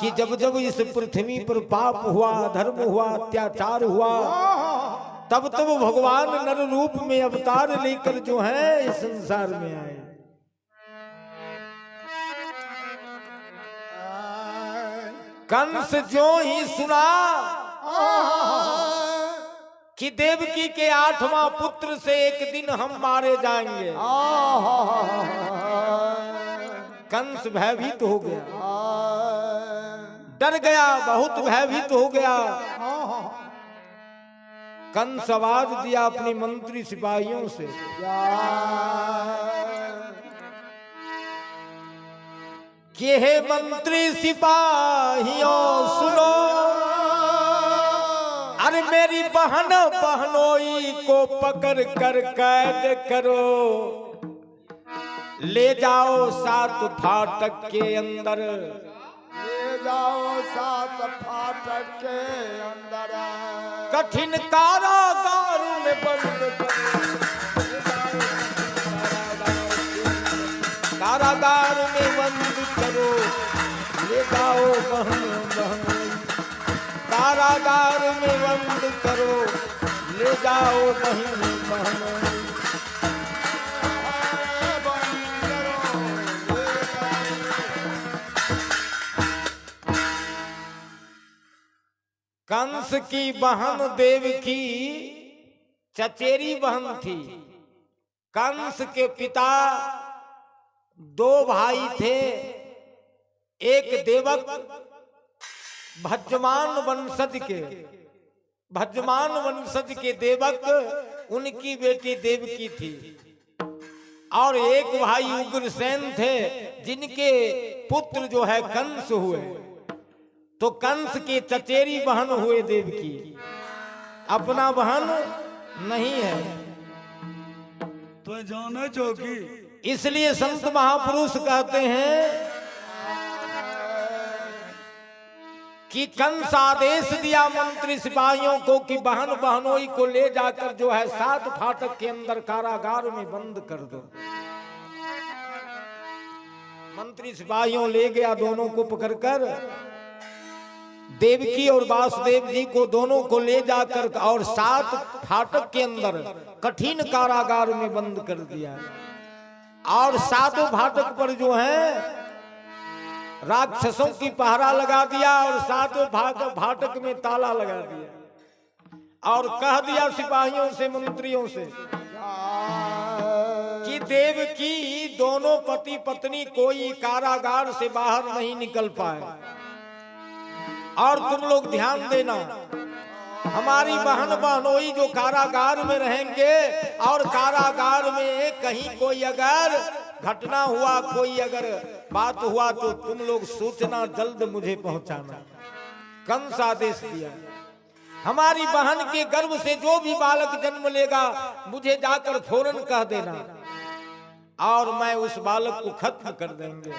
Speaker 1: कि जब जब इस पृथ्वी पर पाप हुआ, धर्म हुआ, अत्याचार हुआ, तब तब भगवान नर रूप में अवतार लेकर जो है इस संसार में आए। कंस जो ही सुना कि देवकी के आठवां पुत्र से एक दिन हम मारे जाएंगे, कंस भयभीत हो गया, डर गया, बहुत भयभीत हो गया। कंस आवाज दिया अपनी मंत्री सिपाहियों से, कि हे मंत्री सिपाहियों सुनो, अरे मेरी बहन बहनोई को पकड़ कर कैद करो, ले जाओ 7 फाटक के अंदर,
Speaker 2: ले जाओ 7 फाटक के अंदर,
Speaker 1: कठिन कारागार में बंद करो, कारागार में बंद करो, ले जाओ बहन बहन, कारागार में बंद करो, ले जाओ बहन बहन। कंस की बहन देवकी चचेरी बहन थी। कंस के पिता दो भाई थे, एक देवक भज्यमान वंशज के देवक, उनकी बेटी देवकी थी, और एक भाई उग्रसेन थे जिनके पुत्र जो है कंस हुए। तो कंस की चचेरी बहन हुए देवकी, अपना बहन नहीं है।
Speaker 3: तो जाने चौकी,
Speaker 1: इसलिए संत महापुरुष कहते हैं कि कंस आदेश दिया मंत्री सिपाहियों को कि बहन बहनोई को ले जाकर जो है 7 फाटक के अंदर कारागार में बंद कर दो। मंत्री सिपाहियों ले गया दोनों को पकड़कर, देवकी और वासुदेव जी को दोनों को ले जाकर और 7 फाटक के अंदर कठिन कारागार में बंद कर दिया। और 7 फाटक पर जो है राक्षसों की पहरा लगा दिया और 7 फाटक में ताला लगा दिया। और कह दिया सिपाहियों से, मंत्रियों से कि देवकी दोनों पति पत्नी कोई कारागार से बाहर नहीं निकल पाए, और तुम लोग ध्यान देना, हमारी बहन बहनोई जो कारागार में रहेंगे, और कारागार में कहीं कोई अगर घटना हुआ, कोई अगर बात हुआ तो तुम लोग सूचना जल्द मुझे पहुंचाना। कंस आदेश दिया, हमारी बहन के गर्भ से जो भी बालक जन्म लेगा मुझे जाकर फौरन कह देना, और मैं उस बालक को खत्म कर देंगे।